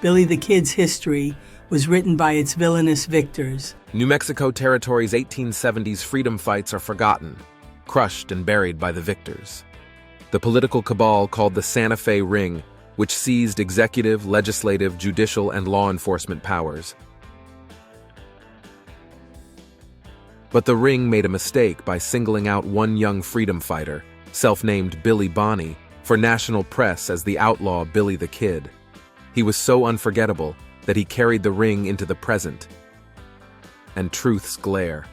Billy the Kid's history was written by its villainous victors. New Mexico Territory's 1870s freedom fights are forgotten, crushed and buried by the victors. The political cabal called the Santa Fe Ring, which seized executive, legislative, judicial, and law enforcement powers. But the Ring made a mistake by singling out one young freedom fighter, self-named Billy Bonney, for national press as the outlaw Billy the Kid. He was so unforgettable that he carried the Ring into the present and truth's glare.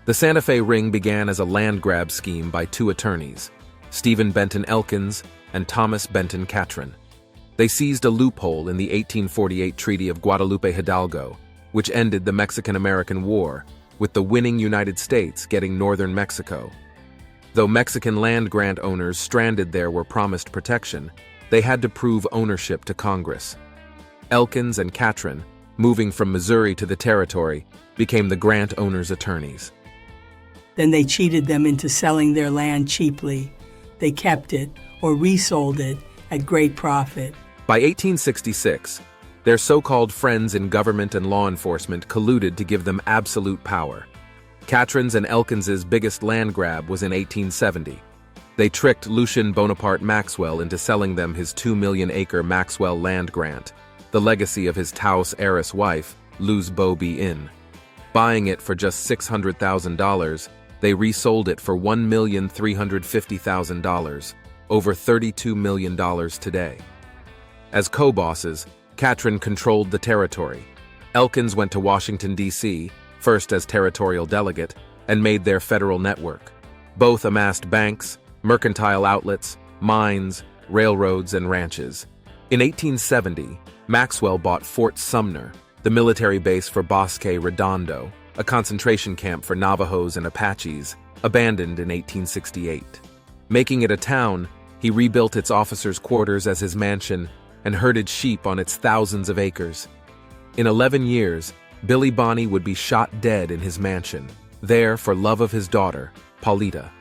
The Santa Fe Ring began as a land grab scheme by two attorneys, Stephen Benton Elkins and Thomas Benton Catron. They seized a loophole in the 1848 Treaty of Guadalupe Hidalgo, which ended the Mexican-American War, with the winning United States getting northern Mexico. Though Mexican land grant owners stranded there were promised protection, they had to prove ownership to Congress. Elkins and Catron, moving from Missouri to the territory, became the grant owners' attorneys. Then they cheated them into selling their land cheaply. They kept it or resold it at great profit. By 1866, their so-called friends in government and law enforcement colluded to give them absolute power. Catron's and Elkins's biggest land grab was in 1870. They tricked Lucien Bonaparte Maxwell into selling them his 2-million-acre Maxwell land grant, the legacy of his Taos heiress wife, Luz Bobby Inn. Buying it for just $600,000, they resold it for $1,350,000, over $32 million today. As co-bosses, Catron controlled the territory. Elkins went to Washington, D.C., first as territorial delegate, and made their federal network. Both amassed banks, mercantile outlets, mines, railroads, and ranches. In 1870, Maxwell bought Fort Sumner, the military base for Bosque Redondo, a concentration camp for Navajos and Apaches, abandoned in 1868. Making it a town, he rebuilt its officers' quarters as his mansion and herded sheep on its thousands of acres. In 11 years, Billy Bonney would be shot dead in his mansion, there for love of his daughter, Paulita.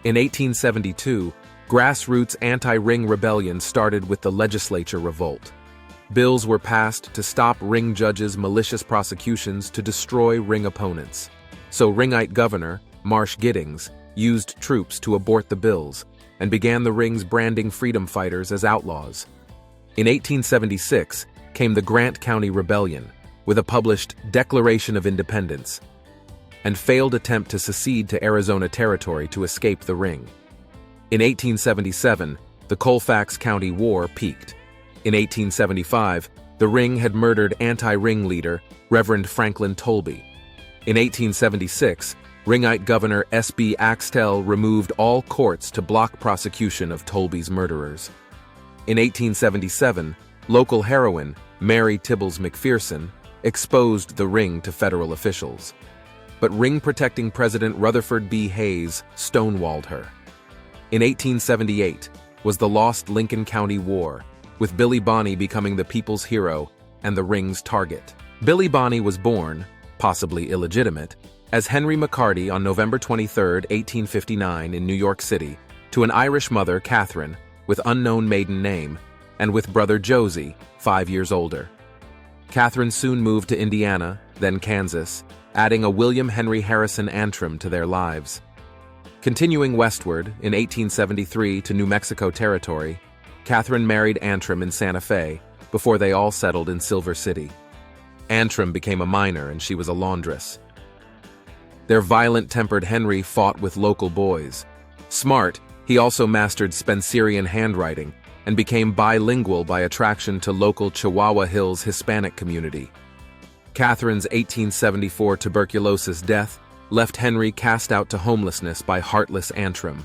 In 1872, grassroots anti-ring rebellion started with the legislature revolt. Bills were passed to stop ring judges' malicious prosecutions to destroy ring opponents. So Ringite Governor, Marsh Giddings, used troops to abort the bills and began the Ring's branding freedom fighters as outlaws. In 1876 came the Grant County Rebellion, with a published Declaration of Independence, and failed attempt to secede to Arizona Territory to escape the Ring. In 1877, the Colfax County War peaked. In 1875, the Ring had murdered anti-Ring leader Reverend Franklin Tolby. In 1876, Ringite Governor S.B. Axtell removed all courts to block prosecution of Tolby's murderers. In 1877, local heroine Mary Tibbles McPherson exposed the Ring to federal officials. But Ring-protecting President Rutherford B. Hayes stonewalled her. In 1878 was the lost Lincoln County War, with Billy Bonney becoming the people's hero and the Ring's target. Billy Bonney was born, possibly illegitimate, as Henry McCarty on November 23, 1859 in New York City, to an Irish mother, Catherine, with unknown maiden name, and with brother Josie, 5 years older. Catherine soon moved to Indiana, then Kansas, adding a William Henry Harrison Antrim to their lives. Continuing westward, in 1873 to New Mexico Territory, Catherine married Antrim in Santa Fe before they all settled in Silver City. Antrim became a miner and she was a laundress. Their violent-tempered Henry fought with local boys. Smart, he also mastered Spencerian handwriting and became bilingual by attraction to local Chihuahua Hills Hispanic community. Catherine's 1874 tuberculosis death left Henry cast out to homelessness by heartless Antrim.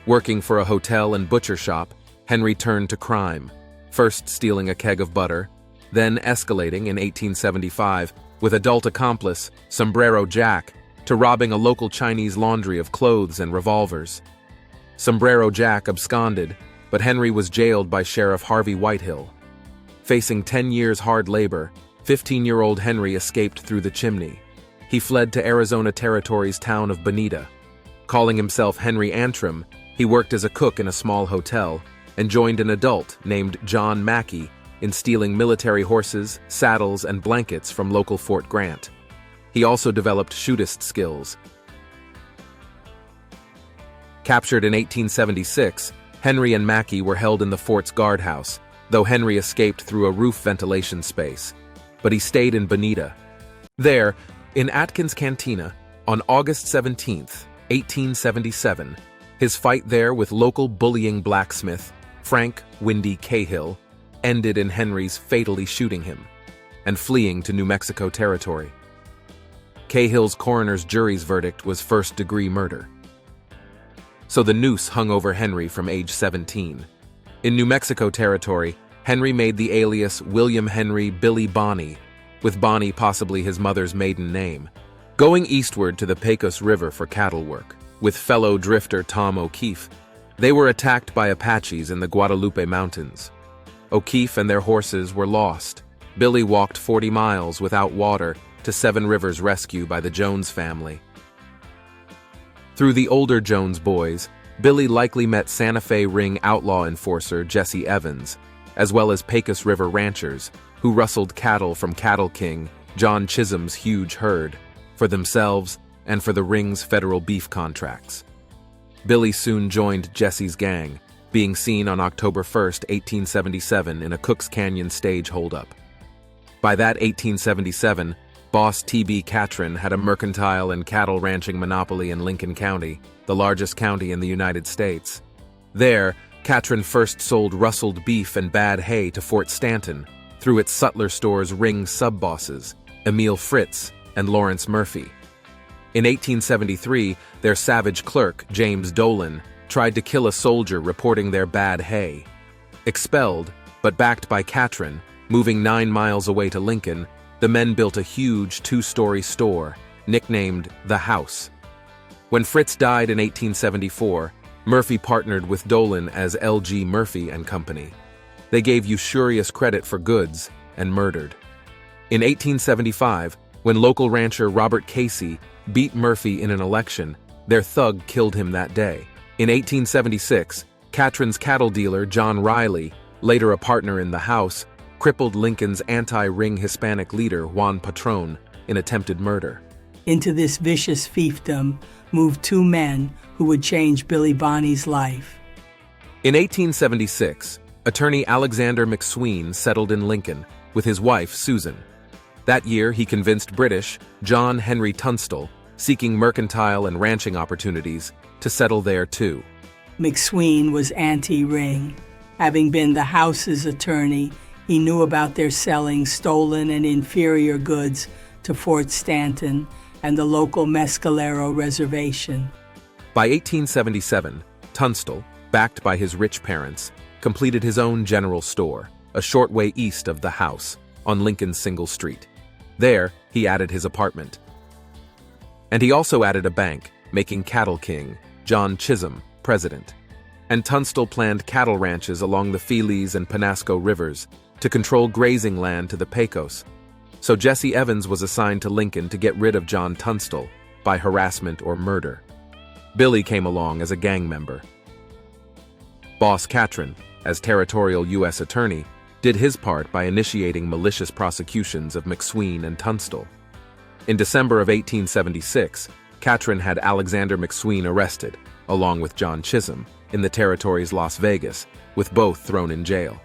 Working for a hotel and butcher shop, Henry turned to crime, first stealing a keg of butter, then escalating in 1875 with adult accomplice Sombrero Jack to robbing a local Chinese laundry of clothes and revolvers. Sombrero Jack absconded, but Henry was jailed by Sheriff Harvey Whitehill. Facing 10 years hard labor, 15-year-old Henry escaped through the chimney. He fled to Arizona Territory's town of Bonita. Calling himself Henry Antrim, he worked as a cook in a small hotel, and joined an adult named John Mackey in stealing military horses, saddles, and blankets from local Fort Grant. He also developed shootist skills. Captured in 1876, Henry and Mackey were held in the fort's guardhouse, though Henry escaped through a roof ventilation space, but he stayed in Bonita. There, in Atkins Cantina, on August 17, 1877, his fight there with local bullying blacksmith, Frank Windy Cahill, ended in Henry's fatally shooting him and fleeing to New Mexico Territory. Cahill's coroner's jury's verdict was first-degree murder. So the noose hung over Henry from age 17. In New Mexico Territory, Henry made the alias William Henry Billy Bonney, with Bonney possibly his mother's maiden name, going eastward to the Pecos River for cattle work. With fellow drifter Tom O'Keefe, they were attacked by Apaches in the Guadalupe Mountains. O'Keefe and their horses were lost. Billy walked 40 miles without water to Seven Rivers rescue by the Jones family. Through the older Jones boys, Billy likely met Santa Fe ring outlaw enforcer Jesse Evans, as well as Pecos River ranchers, who rustled cattle from Cattle King John Chisholm's huge herd, for themselves and for the ring's federal beef contracts. Billy soon joined Jesse's gang, being seen on October 1, 1877 in a Cooks Canyon stage holdup. By that 1877, boss T.B. Catron had a mercantile and cattle ranching monopoly in Lincoln County, the largest county in the United States. There, Catron first sold rustled beef and bad hay to Fort Stanton through its sutler store's ring sub-bosses, Emil Fritz and Lawrence Murphy. In 1873, their savage clerk, James Dolan, tried to kill a soldier reporting their bad hay. Expelled, but backed by Catron, moving 9 miles away to Lincoln, the men built a huge 2-story store, nicknamed The House. When Fritz died in 1874, Murphy partnered with Dolan as L.G. Murphy and Company. They gave usurious credit for goods and murdered. In 1875, when local rancher Robert Casey beat Murphy in an election, their thug killed him that day. In 1876, Catron's cattle dealer John Riley, later a partner in The House, crippled Lincoln's anti-ring Hispanic leader Juan Patron in attempted murder. Into this vicious fiefdom moved 2 men who would change Billy Bonney's life. In 1876, attorney Alexander McSween settled in Lincoln with his wife Susan. That year, he convinced British John Henry Tunstall, seeking mercantile and ranching opportunities, to settle there too. McSween was anti-ring. Having been the House's attorney, he knew about their selling stolen and inferior goods to Fort Stanton and the local Mescalero Reservation. By 1877, Tunstall, backed by his rich parents, completed his own general store, a short way east of The House, on Lincoln's Single Street. There, he added his apartment. And he also added a bank, making Cattle King John Chisholm president. And Tunstall planned cattle ranches along the Feliz and Penasco rivers to control grazing land to the Pecos. So Jesse Evans was assigned to Lincoln to get rid of John Tunstall by harassment or murder. Billy came along as a gang member. Boss Catron, as territorial U.S. attorney, did his part by initiating malicious prosecutions of McSween and Tunstall. In December of 1876, Catron had Alexander McSween arrested, along with John Chisholm, in the territory's Las Vegas, with both thrown in jail.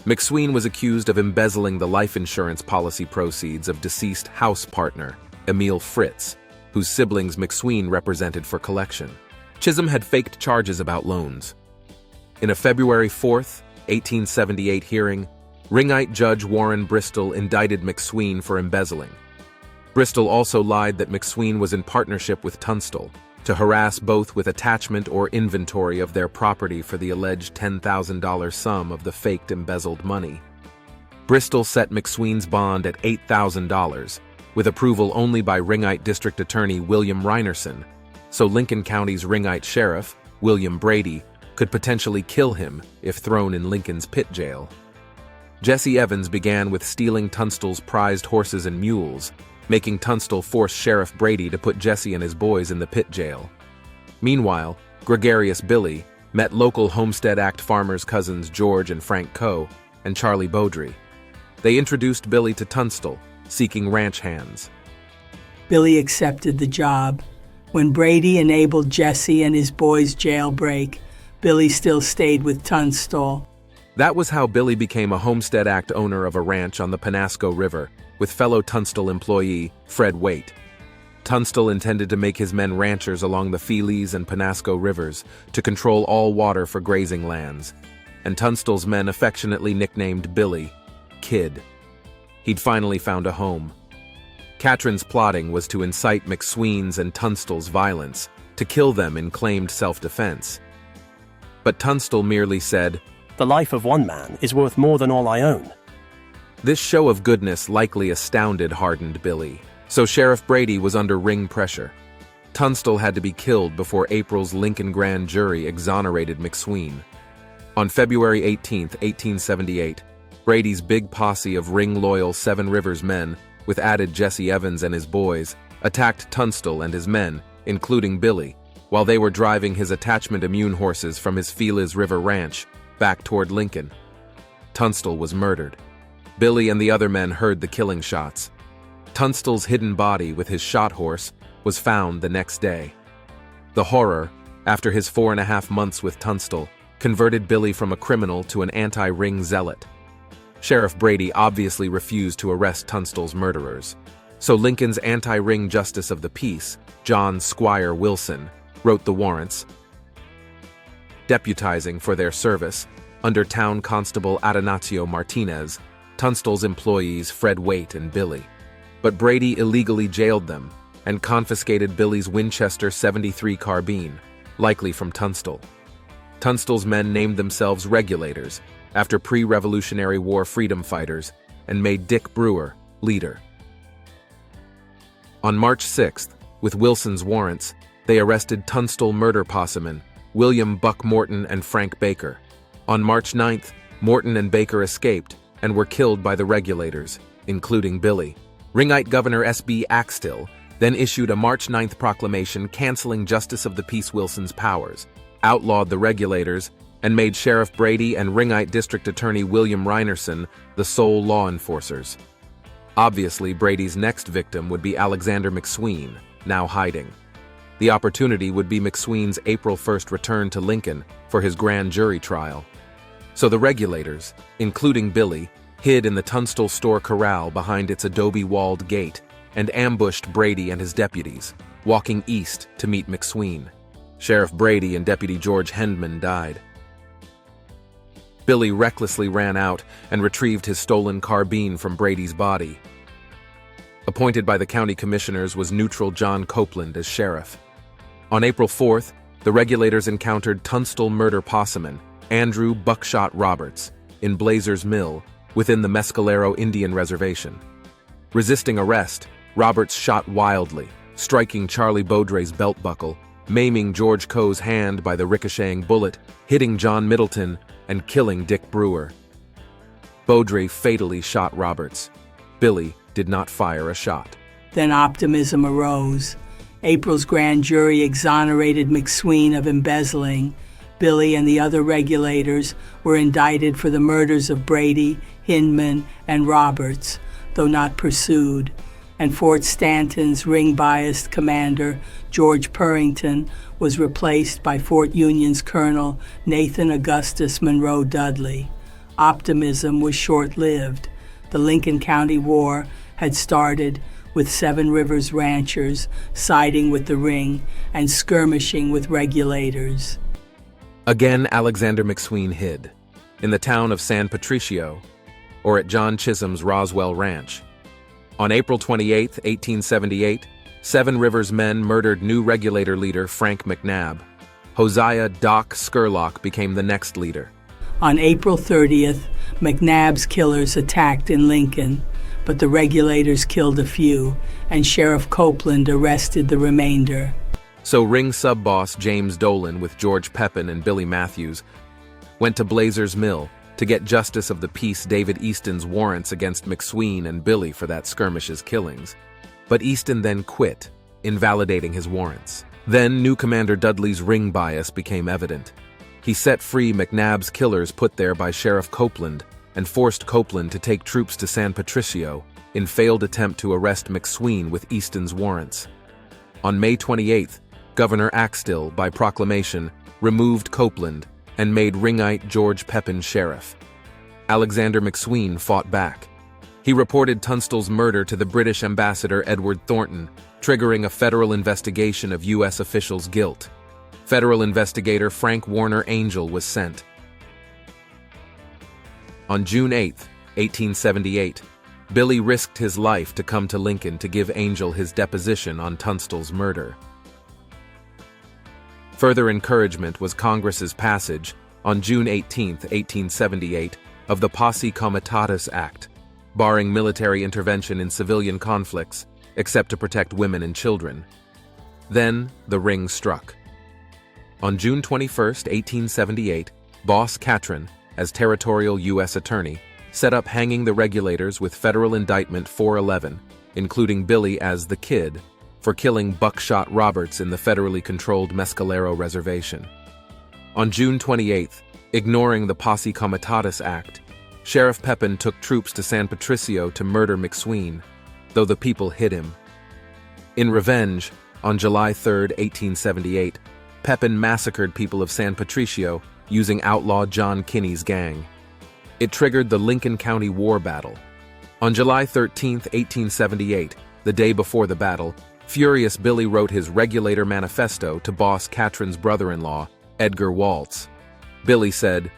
McSween was accused of embezzling the life insurance policy proceeds of deceased House partner, Emil Fritz, whose siblings McSween represented for collection. Chisholm had faked charges about loans. In a February 4, 1878 hearing, Ringite Judge Warren Bristol indicted McSween for embezzling. Bristol also lied that McSween was in partnership with Tunstall to harass both with attachment or inventory of their property for the alleged $10,000 sum of the faked embezzled money. Bristol set McSween's bond at $8,000, with approval only by Ringite District Attorney William Reinerson, so Lincoln County's Ringite Sheriff, William Brady, could potentially kill him if thrown in Lincoln's pit jail. Jesse Evans began with stealing Tunstall's prized horses and mules, making Tunstall force Sheriff Brady to put Jesse and his boys in the pit jail. Meanwhile, gregarious Billy, met local Homestead Act farmers' cousins George and Frank Coe and Charlie Beaudry. They introduced Billy to Tunstall, seeking ranch hands. Billy accepted the job. When Brady enabled Jesse and his boys' jailbreak, Billy still stayed with Tunstall. That was how Billy became a Homestead Act owner of a ranch on the Penasco River, with fellow Tunstall employee Fred Waite. Tunstall intended to make his men ranchers along the Feelies and Penasco rivers to control all water for grazing lands, and Tunstall's men affectionately nicknamed Billy Kid. He'd finally found a home. Catron's plotting was to incite McSween's and Tunstall's violence, to kill them in claimed self-defense. But Tunstall merely said, "The life of one man is worth more than all I own." This show of goodness likely astounded hardened Billy, so Sheriff Brady was under ring pressure. Tunstall had to be killed before April's Lincoln grand jury exonerated McSween. On February 18, 1878, Brady's big posse of ring-loyal Seven Rivers men, with added Jesse Evans and his boys, attacked Tunstall and his men, including Billy, while they were driving his attachment immune horses from his Feelies River ranch back toward Lincoln. Tunstall was murdered. Billy and the other men heard the killing shots. Tunstall's hidden body with his shot horse was found the next day. The horror, after his 4.5 months with Tunstall, converted Billy from a criminal to an anti-ring zealot. Sheriff Brady obviously refused to arrest Tunstall's murderers, so Lincoln's anti-ring justice of the peace, John Squire Wilson, wrote the warrants, deputizing for their service, under Town Constable Adonacio Martinez, Tunstall's employees Fred Waite and Billy. But Brady illegally jailed them and confiscated Billy's Winchester .73 carbine, likely from Tunstall. Tunstall's men named themselves Regulators, after pre-Revolutionary War freedom fighters, and made Dick Brewer leader. On March 6th, with Wilson's warrants, they arrested Tunstall murder possemen William Buck Morton and Frank Baker. On March 9th, Morton and Baker escaped and were killed by the Regulators, including Billy. Ringite Governor S.B. Axtell then issued a March 9th proclamation canceling Justice of the Peace Wilson's powers, outlawed the Regulators, and made Sheriff Brady and Ringite District Attorney William Reinerson the sole law enforcers. Obviously, Brady's next victim would be Alexander McSween, now hiding. The opportunity would be McSween's April 1st return to Lincoln for his grand jury trial. So the Regulators, including Billy, hid in the Tunstall store corral behind its adobe-walled gate and ambushed Brady and his deputies, walking east to meet McSween. Sheriff Brady and Deputy George Hendman died. Billy recklessly ran out and retrieved his stolen carbine from Brady's body. Appointed by the county commissioners was neutral John Copeland as sheriff. On April 4th, the Regulators encountered Tunstall murder posseman Andrew Buckshot Roberts in Blazer's Mill within the Mescalero Indian Reservation. Resisting arrest, Roberts shot wildly, striking Charlie Beaudry's belt buckle, maiming George Coe's hand by the ricocheting bullet, hitting John Middleton, and killing Dick Brewer. Beaudry fatally shot Roberts. Billy did not fire a shot. Then optimism arose. April's grand jury exonerated McSween of embezzling. Billy and the other Regulators were indicted for the murders of Brady, Hindman, and Roberts, though not pursued, and Fort Stanton's ring-biased commander, George Purrington, was replaced by Fort Union's Colonel Nathan Augustus Monroe Dudley. Optimism was short-lived. The Lincoln County War had started with Seven Rivers ranchers siding with the ring and skirmishing with Regulators. Again, Alexander McSween hid, in the town of San Patricio, or at John Chisholm's Roswell Ranch. On April 28, 1878, Seven Rivers men murdered new Regulator leader Frank McNabb. Hosea Doc Scurlock became the next leader. On April 30th, McNabb's killers attacked in Lincoln, but the Regulators killed a few, and Sheriff Copeland arrested the remainder. So ring sub-boss James Dolan with George Pepin and Billy Matthews went to Blazer's Mill to get Justice of the Peace David Easton's warrants against McSween and Billy for that skirmish's killings. But Easton then quit, invalidating his warrants. Then new Commander Dudley's ring bias became evident. He set free McNabb's killers put there by Sheriff Copeland and forced Copeland to take troops to San Patricio in failed attempt to arrest McSween with Easton's warrants. On May 28th, Governor Axtell, by proclamation, removed Copeland and made Ringite George Pepin sheriff. Alexander McSween fought back. He reported Tunstall's murder to the British ambassador Edward Thornton, triggering a federal investigation of U.S. officials' guilt. Federal investigator Frank Warner Angel was sent. On June 8, 1878, Billy risked his life to come to Lincoln to give Angel his deposition on Tunstall's murder. Further encouragement was Congress's passage, on June 18, 1878, of the Posse Comitatus Act, barring military intervention in civilian conflicts, except to protect women and children. Then, the ring struck. On June 21, 1878, Boss Catron, as territorial U.S. Attorney, set up hanging the regulators with Federal Indictment 411, including Billy as the Kid, for killing Buckshot Roberts in the federally controlled Mescalero Reservation. On June 28, ignoring the Posse Comitatus Act, Sheriff Pepin took troops to San Patricio to murder McSween, though the people hid him. In revenge, on July 3, 1878, Pepin massacred people of San Patricio using outlaw John Kinney's gang. It triggered the Lincoln County War Battle. On July 13, 1878, the day before the battle, furious Billy wrote his Regulator Manifesto to Boss Catron's brother-in-law, Edgar Waltz. Billy said,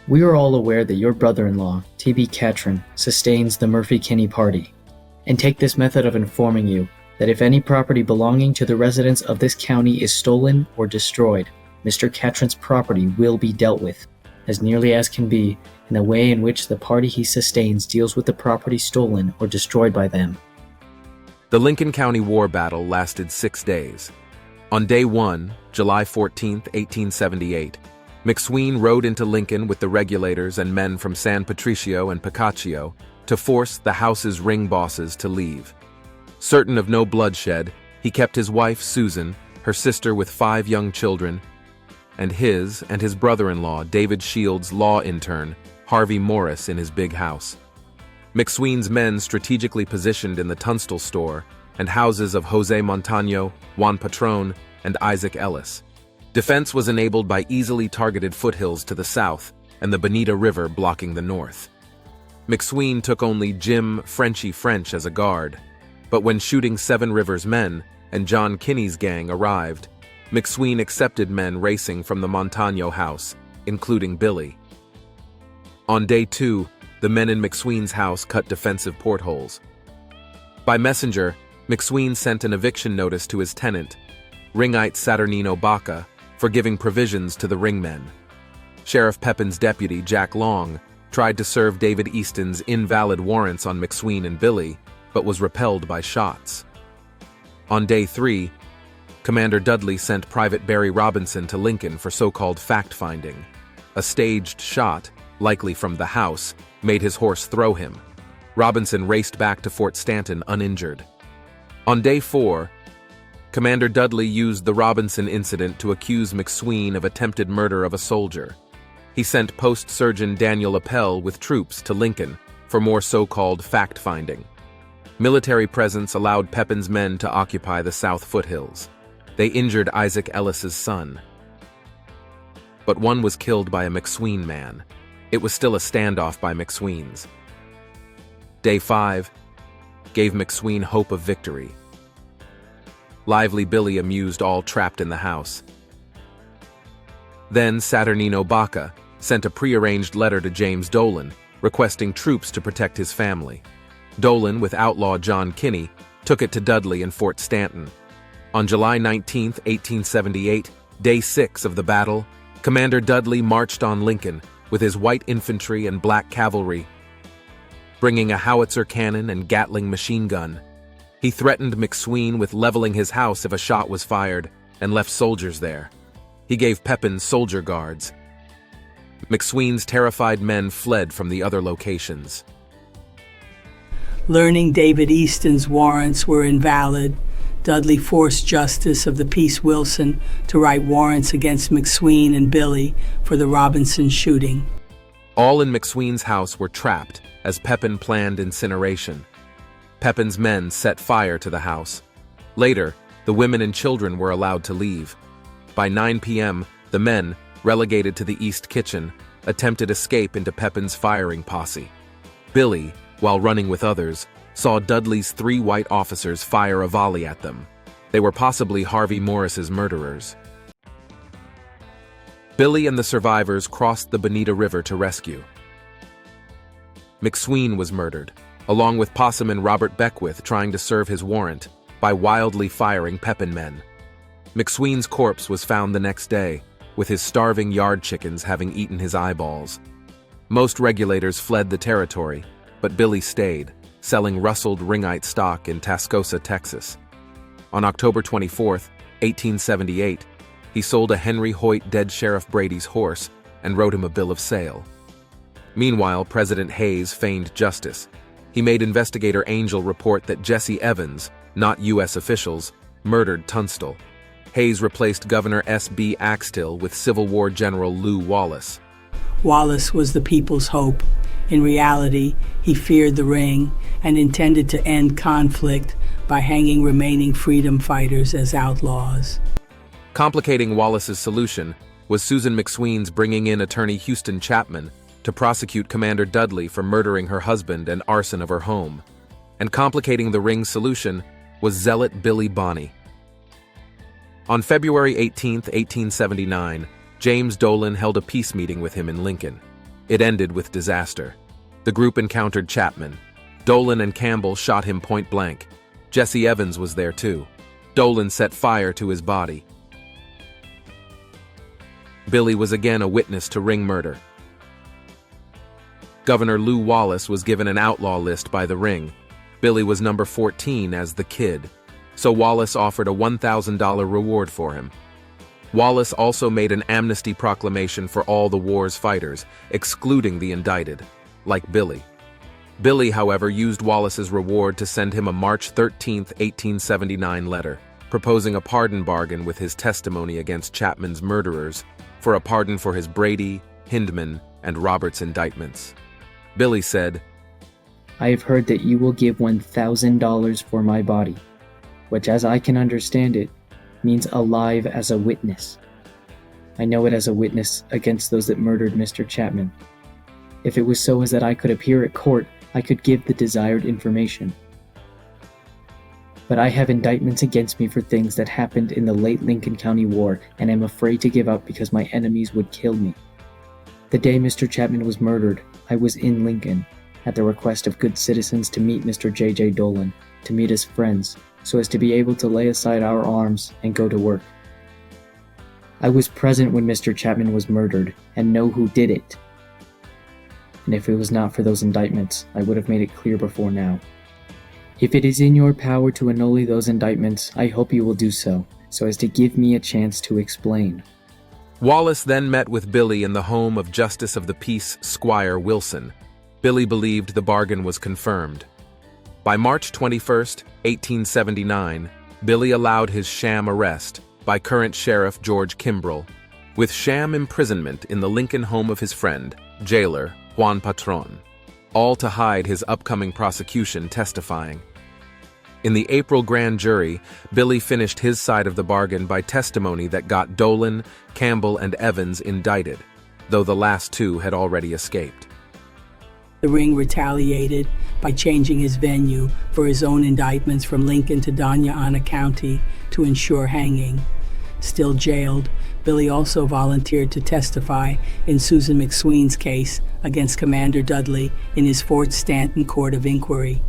"We are all aware that your brother-in-law, T.B. Catron, sustains the Murphy-Kinney party, and take this method of informing you that if any property belonging to the residents of this county is stolen or destroyed, Mr. Catron's property will be dealt with, as nearly as can be, in the way in which the party he sustains deals with the property stolen or destroyed by them." The Lincoln County War Battle lasted 6 days. On day 1, July 14, 1878, McSween rode into Lincoln with the regulators and men from San Patricio and Picachio to force the House's ring bosses to leave. Certain of no bloodshed, he kept his wife, Susan, her sister with 5 young children, and his brother-in-law, David Shields' law intern, Harvey Morris, in his big house. McSween's men strategically positioned in the Tunstall store and houses of Jose Montano, Juan Patron, and Isaac Ellis. Defense was enabled by easily targeted foothills to the south and the Bonita River blocking the north. McSween took only Jim "Frenchy" French as a guard, but when shooting Seven Rivers men and John Kinney's gang arrived, McSween accepted men racing from the Montano house, including Billy. On day 2, the men in McSween's house cut defensive portholes. By messenger, McSween sent an eviction notice to his tenant, Ringite Saturnino Baca, for giving provisions to the ringmen. Sheriff Pepin's deputy, Jack Long, tried to serve David Easton's invalid warrants on McSween and Billy, but was repelled by shots. On day 3, Commander Dudley sent Private Barry Robinson to Lincoln for so-called fact-finding. A staged shot, likely from the house, made his horse throw him. Robinson raced back to Fort Stanton uninjured. On day 4, Commander Dudley used the Robinson incident to accuse McSween of attempted murder of a soldier. He sent Post Surgeon Daniel Appel with troops to Lincoln for more so-called fact-finding. Military presence allowed Pepin's men to occupy the South foothills. They injured Isaac Ellis's son. But one was killed by a McSween man. It was still a standoff by McSween's. Day 5 gave McSween hope of victory. Lively Billy amused all trapped in the house. Then Saturnino Baca sent a prearranged letter to James Dolan, requesting troops to protect his family. Dolan, with outlaw John Kinney, took it to Dudley in Fort Stanton. On July 19, 1878, day 6 of the battle, Commander Dudley marched on Lincoln with his white infantry and black cavalry, bringing a howitzer cannon and Gatling machine gun. He threatened McSween with leveling his house if a shot was fired, and left soldiers there. He gave Pepin soldier guards. McSween's terrified men fled from the other locations. Learning David Easton's warrants were invalid, Dudley forced Justice of the Peace Wilson to write warrants against McSween and Billy for the Robinson shooting. All in McSween's house were trapped as Pepin planned incineration. Pepin's men set fire to the house. Later, the women and children were allowed to leave. By 9 p.m., the men, relegated to the east kitchen, attempted escape into Pepin's firing posse. Billy, while running with others, saw Dudley's 3 white officers fire a volley at them. They were possibly Harvey Morris's murderers. Billy and the survivors crossed the Bonita River to rescue. McSween was murdered, along with Possum Robert Beckwith trying to serve his warrant by wildly firing Pepin men. McSween's corpse was found the next day, with his starving yard chickens having eaten his eyeballs. Most regulators fled the territory, but Billy stayed, selling rustled ringite stock in Tascosa, Texas. On October 24, 1878, he sold a Henry Hoyt dead Sheriff Brady's horse and wrote him a bill of sale. Meanwhile, President Hayes feigned justice. He made investigator Angel report that Jesse Evans, not U.S. officials, murdered Tunstall. Hayes replaced Governor S.B. Axtell with Civil War General Lew Wallace. Wallace was the people's hope. In reality, he feared the ring and intended to end conflict by hanging remaining freedom fighters as outlaws. Complicating Wallace's solution was Susan McSween's bringing in attorney Houston Chapman to prosecute Commander Dudley for murdering her husband and arson of her home. And complicating the ring's solution was zealot Billy Bonney. On February 18, 1879, James Dolan held a peace meeting with him in Lincoln. It ended with disaster. The group encountered Chapman. Dolan and Campbell shot him point blank. Jesse Evans was there too. Dolan set fire to his body. Billy was again a witness to ring murder. Governor Lew Wallace was given an outlaw list by the ring. Billy was number 14 as the Kid, so Wallace offered a $1,000 reward for him. Wallace also made an amnesty proclamation for all the war's fighters, excluding the indicted, like Billy. Billy, however, used Wallace's reward to send him a March 13, 1879 letter, proposing a pardon bargain with his testimony against Chapman's murderers for a pardon for his Brady, Hindman, and Roberts indictments. Billy said, I have heard that you will give $1,000 for my body, which, as I can understand it, means alive as a witness. I know it as a witness against those that murdered Mr. Chapman. If it was so as that I could appear at court, I could give the desired information. But I have indictments against me for things that happened in the late Lincoln County War, and am afraid to give up because my enemies would kill me. The day Mr. Chapman was murdered, I was in Lincoln, at the request of good citizens, to meet Mr. J.J. Dolan, to meet as friends, so as to be able to lay aside our arms and go to work. I was present when Mr. Chapman was murdered, and know who did it. And if it was not for those indictments, I would have made it clear before now. If it is in your power to annul those indictments, I hope you will do so as to give me a chance to explain. Wallace then met with Billy in the home of Justice of the Peace Squire Wilson. Billy believed the bargain was confirmed. By March 21, 1879, Billy allowed his sham arrest by current Sheriff George Kimbrell, with sham imprisonment in the Lincoln home of his friend, jailer Juan Patron, all to hide his upcoming prosecution testifying. In the April grand jury, Billy finished his side of the bargain by testimony that got Dolan, Campbell, and Evans indicted, though the last two had already escaped. The ring retaliated by changing his venue for his own indictments from Lincoln to Doña Ana County to ensure hanging. Still jailed, Billy also volunteered to testify in Susan McSween's case against Commander Dudley in his Fort Stanton Court of Inquiry.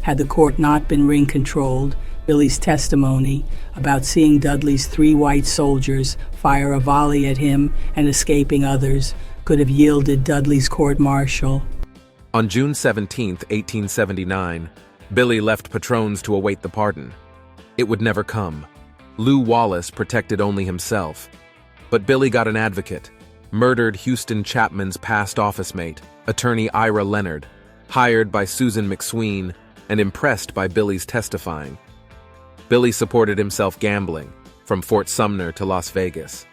Had the court not been ring-controlled, Billy's testimony about seeing Dudley's 3 white soldiers fire a volley at him and escaping others could have yielded Dudley's court-martial. On June 17, 1879, Billy left Patrons to await the pardon. It would never come. Lew Wallace protected only himself. But Billy got an advocate, murdered Houston Chapman's past office mate, attorney Ira Leonard, hired by Susan McSween and impressed by Billy's testifying. Billy supported himself gambling, from Fort Sumner to Las Vegas.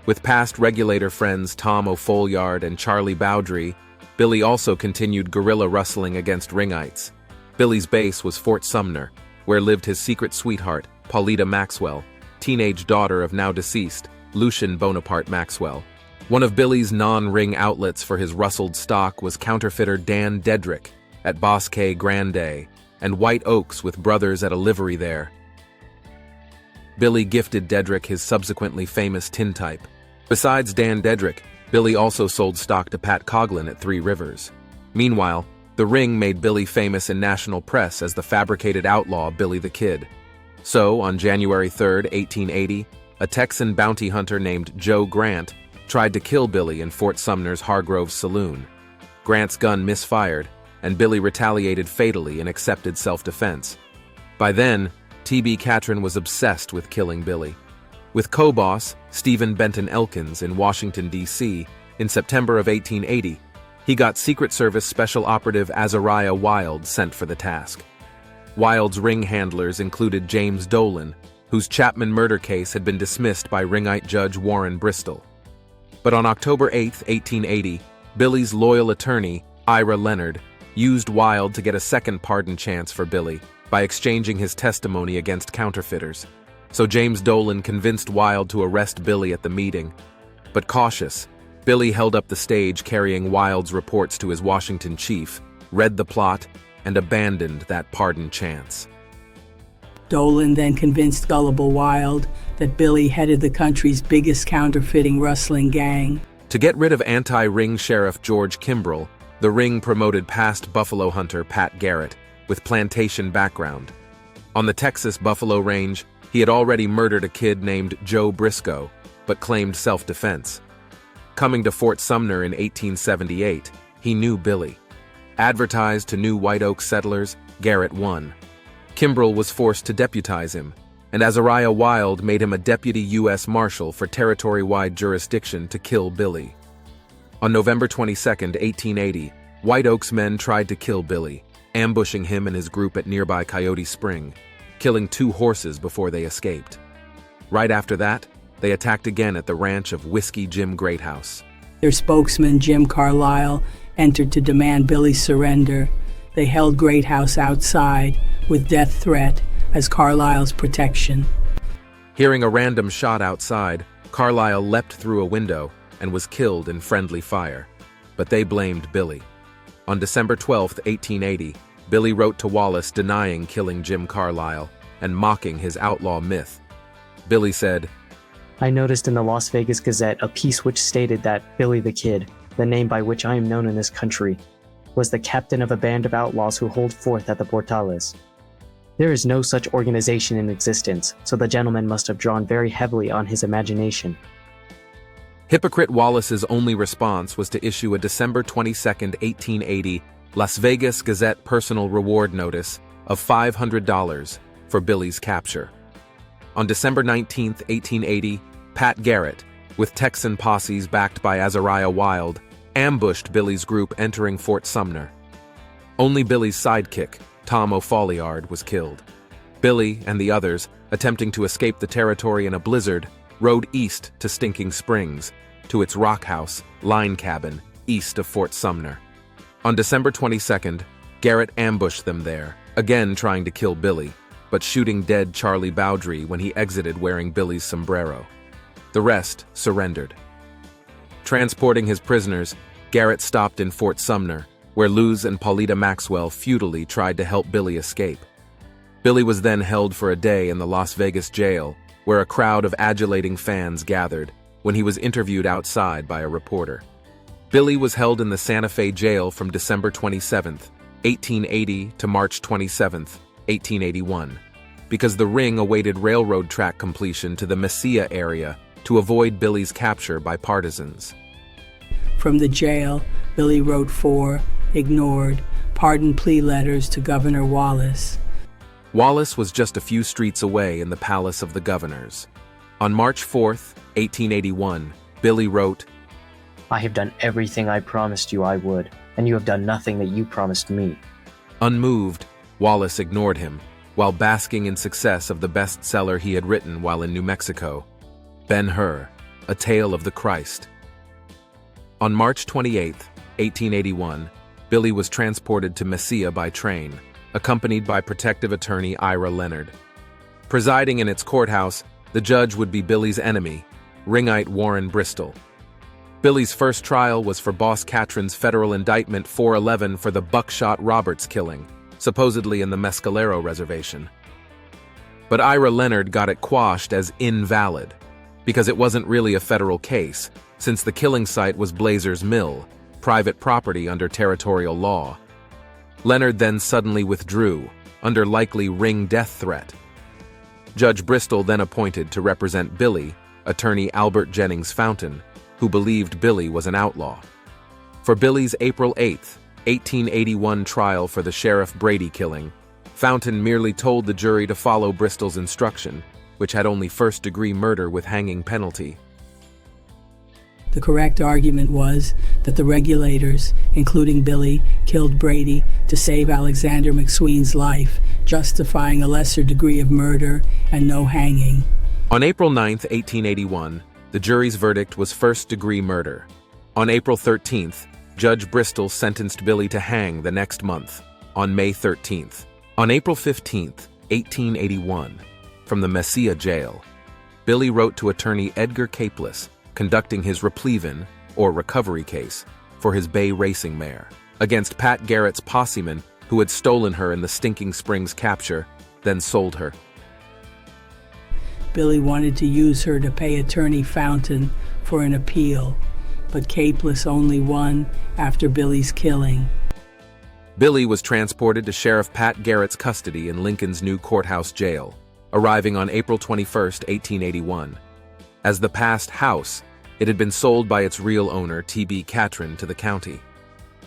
With past regulator friends Tom O'Folliard and Charlie Bowdry, Billy also continued guerrilla rustling against ringites. Billy's base was Fort Sumner, where lived his secret sweetheart, Paulita Maxwell, teenage daughter of now-deceased Lucien Bonaparte Maxwell. One of Billy's non-ring outlets for his rustled stock was counterfeiter Dan Dedrick at Bosque Grande and White Oaks with brothers at a livery there. Billy gifted Dedrick his subsequently famous tintype. Besides Dan Dedrick, Billy also sold stock to Pat Coughlin at Three Rivers. Meanwhile, the ring made Billy famous in national press as the fabricated outlaw Billy the Kid. So, on January 3, 1880, a Texan bounty hunter named Joe Grant tried to kill Billy in Fort Sumner's Hargrove Saloon. Grant's gun misfired, and Billy retaliated fatally and accepted self-defense. By then, T.B. Catron was obsessed with killing Billy. With co-boss Stephen Benton Elkins in Washington, D.C., in September of 1880, he got Secret Service Special Operative Azariah Wild sent for the task. Wild's ring handlers included James Dolan, whose Chapman murder case had been dismissed by ringite Judge Warren Bristol. But on October 8, 1880, Billy's loyal attorney, Ira Leonard, used Wild to get a second pardon chance for Billy by exchanging his testimony against counterfeiters. So James Dolan convinced Wild to arrest Billy at the meeting. But cautious, Billy held up the stage carrying Wild's reports to his Washington chief, read the plot, and abandoned that pardon chance. Dolan then convinced gullible Wild that Billy headed the country's biggest counterfeiting rustling gang. To get rid of anti-ring sheriff George Kimbrell, the ring promoted past buffalo hunter Pat Garrett, with plantation background. On the Texas Buffalo Range, he had already murdered a kid named Joe Briscoe, but claimed self-defense. Coming to Fort Sumner in 1878, he knew Billy. Advertised to new White Oak settlers, Garrett won. Kimbrell was forced to deputize him, and Azariah Wild made him a deputy U.S. Marshal for territory-wide jurisdiction to kill Billy. On November 22, 1880, White Oak's men tried to kill Billy, ambushing him and his group at nearby Coyote Spring, killing 2 horses before they escaped. Right after that, they attacked again at the ranch of Whiskey Jim Greathouse. Their spokesman, Jim Carlisle, entered to demand Billy's surrender. They held Greathouse outside, with death threat as Carlisle's protection. Hearing a random shot outside, Carlisle leapt through a window and was killed in friendly fire. But they blamed Billy. On December 12, 1880, Billy wrote to Wallace denying killing Jim Carlisle and mocking his outlaw myth. Billy said, I noticed in the Las Vegas Gazette a piece which stated that Billy the Kid, the name by which I am known in this country, was the captain of a band of outlaws who hold forth at the Portales. There is no such organization in existence, so the gentleman must have drawn very heavily on his imagination. Hypocrite Wallace's only response was to issue a December 22, 1880, Las Vegas Gazette personal reward notice of $500 for Billy's capture. On December 19, 1880, Pat Garrett, with Texan posses backed by Azariah Wild, ambushed Billy's group entering Fort Sumner. Only Billy's sidekick, Tom O'Folliard, was killed. Billy and the others, attempting to escape the territory in a blizzard, rode east to Stinking Springs, to its rock house, line cabin, east of Fort Sumner. On December 22nd, Garrett ambushed them there, again trying to kill Billy, but shooting dead Charlie Bowdry when he exited wearing Billy's sombrero. The rest surrendered. Transporting his prisoners, Garrett stopped in Fort Sumner, where Luz and Paulita Maxwell futilely tried to help Billy escape. Billy was then held for a day in the Las Vegas jail, where a crowd of adulating fans gathered when he was interviewed outside by a reporter. Billy was held in the Santa Fe jail from December 27, 1880 to March 27, 1881, because the ring awaited railroad track completion to the Mesilla area to avoid Billy's capture by partisans. From the jail, Billy wrote 4, ignored, pardon plea letters to Governor Wallace. Wallace was just a few streets away in the Palace of the Governors. On March 4, 1881, Billy wrote, I have done everything I promised you I would, and you have done nothing that you promised me. Unmoved, Wallace ignored him, while basking in success of the bestseller he had written while in New Mexico, Ben-Hur, A Tale of the Christ. On March 28, 1881, Billy was transported to Mesilla by train, accompanied by protective attorney Ira Leonard. Presiding in its courthouse, the judge would be Billy's enemy, ringite Warren Bristol. Billy's first trial was for Boss Catron's federal indictment 411 for the Buckshot Roberts killing, supposedly in the Mescalero Reservation. But Ira Leonard got it quashed as invalid, because it wasn't really a federal case, since the killing site was Blazer's Mill, private property under territorial law. Leonard then suddenly withdrew, under likely ring death threat. Judge Bristol then appointed to represent Billy, attorney Albert Jennings Fountain, who believed Billy was an outlaw. For Billy's April 8, 1881 trial for the Sheriff Brady killing, Fountain merely told the jury to follow Bristol's instruction, which had only first-degree murder with hanging penalty. The correct argument was that the regulators, including Billy, killed Brady to save Alexander McSween's life, justifying a lesser degree of murder and no hanging. On April 9, 1881, the jury's verdict was first-degree murder. On April 13th, Judge Bristol sentenced Billy to hang the next month, on May 13th. On April 15th, 1881, from the Mesilla jail, Billy wrote to attorney Edgar Capeless, conducting his replevin, or recovery case, for his bay racing mare, against Pat Garrett's posseman who had stolen her in the Stinking Springs capture, then sold her. Billy wanted to use her to pay attorney Fountain for an appeal, but Capeless only won after Billy's killing. Billy was transported to Sheriff Pat Garrett's custody in Lincoln's new courthouse jail, arriving on April 21, 1881. As the past house, it had been sold by its real owner, T.B. Catron, to the county.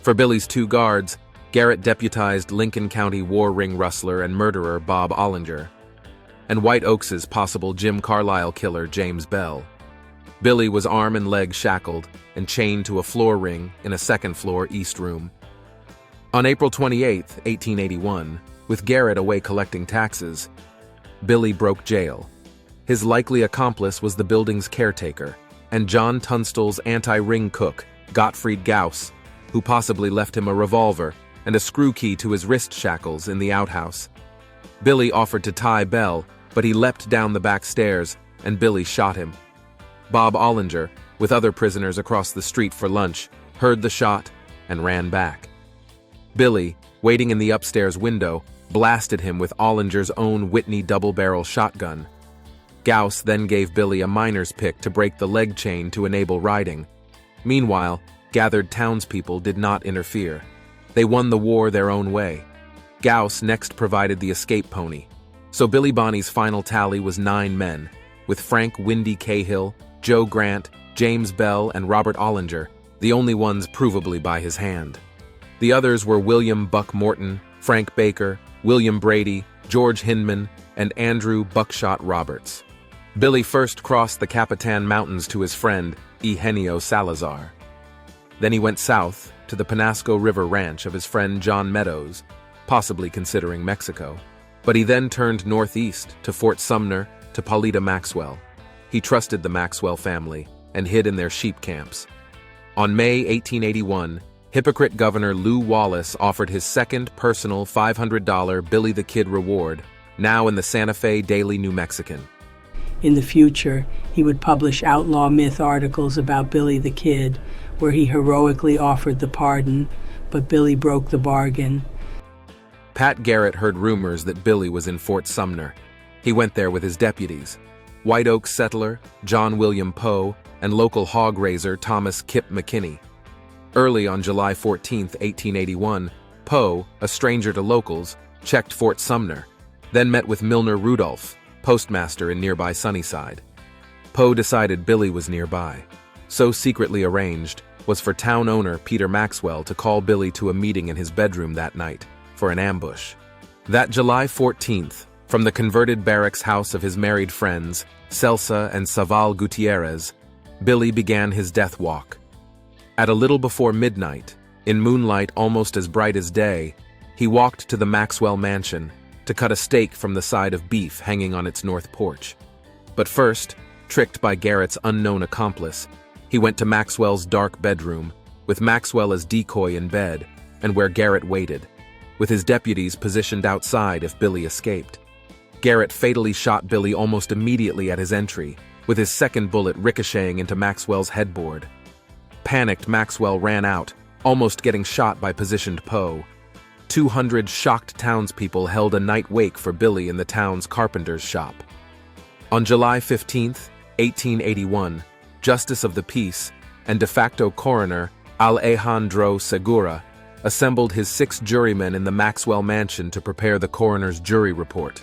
For Billy's two guards, Garrett deputized Lincoln County war ring rustler and murderer Bob Ollinger, and White Oaks' possible Jim Carlisle killer James Bell. Billy was arm and leg shackled and chained to a floor ring in a second-floor east room. On April 28, 1881, with Garrett away collecting taxes, Billy broke jail. His likely accomplice was the building's caretaker, and John Tunstall's anti-ring cook, Gottfried Gauss, who possibly left him a revolver and a screw key to his wrist shackles in the outhouse. Billy offered to tie Bell, but he leapt down the back stairs, and Billy shot him. Bob Ollinger, with other prisoners across the street for lunch, heard the shot and ran back. Billy, waiting in the upstairs window, blasted him with Ollinger's own Whitney double-barrel shotgun. Gauss then gave Billy a miner's pick to break the leg chain to enable riding. Meanwhile, gathered townspeople did not interfere. They won the war their own way. Gauss next provided the escape pony. So Billy Bonney's final tally was 9 men, with Frank Windy Cahill, Joe Grant, James Bell, and Robert Ollinger, the only ones provably by his hand. The others were William Buck Morton, Frank Baker, William Brady, George Hindman, and Andrew Buckshot Roberts. Billy first crossed the Capitan Mountains to his friend, Eugenio Salazar. Then he went south to the Penasco River Ranch of his friend John Meadows, possibly considering Mexico. But he then turned northeast to Fort Sumner to Paulita Maxwell. He trusted the Maxwell family and hid in their sheep camps. On May 1881, hypocrite Governor Lew Wallace offered his second personal $500 Billy the Kid reward, now in the Santa Fe Daily New Mexican. In the future, he would publish outlaw myth articles about Billy the Kid, where he heroically offered the pardon, but Billy broke the bargain. Pat Garrett heard rumors that Billy was in Fort Sumner. He went there with his deputies, White Oaks settler John William Poe and local hog raiser Thomas Kip McKinney. Early on July 14, 1881, Poe, a stranger to locals, checked Fort Sumner, then met with Milner Rudolph, postmaster in nearby Sunnyside. Poe decided Billy was nearby. So secretly arranged was for town owner Peter Maxwell to call Billy to a meeting in his bedroom that night for an ambush. That July 14th, from the converted barracks house of his married friends, Celsa and Saval Gutierrez, Billy began his death walk. At a little before midnight, in moonlight almost as bright as day, he walked to the Maxwell mansion to cut a steak from the side of beef hanging on its north porch. But first, tricked by Garrett's unknown accomplice, he went to Maxwell's dark bedroom, with Maxwell as decoy in bed, and where Garrett waited, with his deputies positioned outside if Billy escaped. Garrett fatally shot Billy almost immediately at his entry, with his second bullet ricocheting into Maxwell's headboard. Panicked, Maxwell ran out, almost getting shot by positioned Poe. 200 shocked townspeople held a night wake for Billy in the town's carpenter's shop. On July 15, 1881, Justice of the Peace and de facto coroner Alejandro Segura assembled his 6 jurymen in the Maxwell mansion to prepare the coroner's jury report.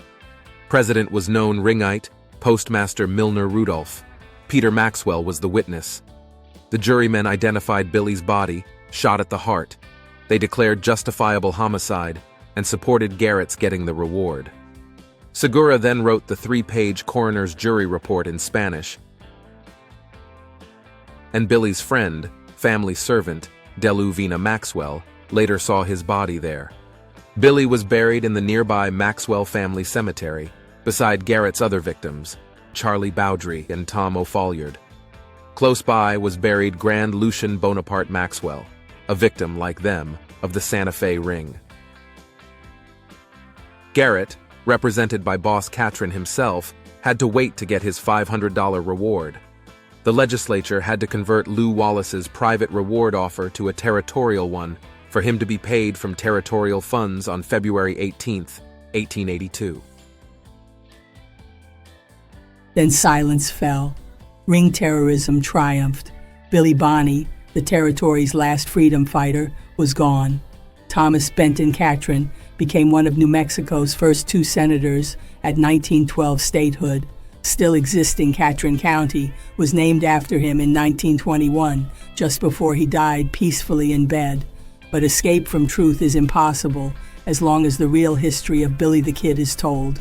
President was known Ringite, Postmaster Milner Rudolph. Peter Maxwell was the witness. The jurymen identified Billy's body, shot at the heart. They declared justifiable homicide and supported Garrett's getting the reward. Segura then wrote the 3-page coroner's jury report in Spanish, and Billy's friend, family servant, Deluvina Maxwell, later saw his body there. Billy was buried in the nearby Maxwell family cemetery, beside Garrett's other victims, Charlie Bowdry and Tom O'Folliard. Close by was buried Grand Lucian Bonaparte Maxwell, a victim, like them, of the Santa Fe Ring. Garrett, represented by boss Catron himself, had to wait to get his $500 reward. The legislature had to convert Lew Wallace's private reward offer to a territorial one for him to be paid from territorial funds on February 18, 1882. Then silence fell. Ring terrorism triumphed. Billy Bonney, the territory's last freedom fighter, was gone. Thomas Benton Catron became one of New Mexico's first 2 senators at 1912 statehood. Still existing Catron County was named after him in 1921, just before he died peacefully in bed. But escape from truth is impossible as long as the real history of Billy the Kid is told.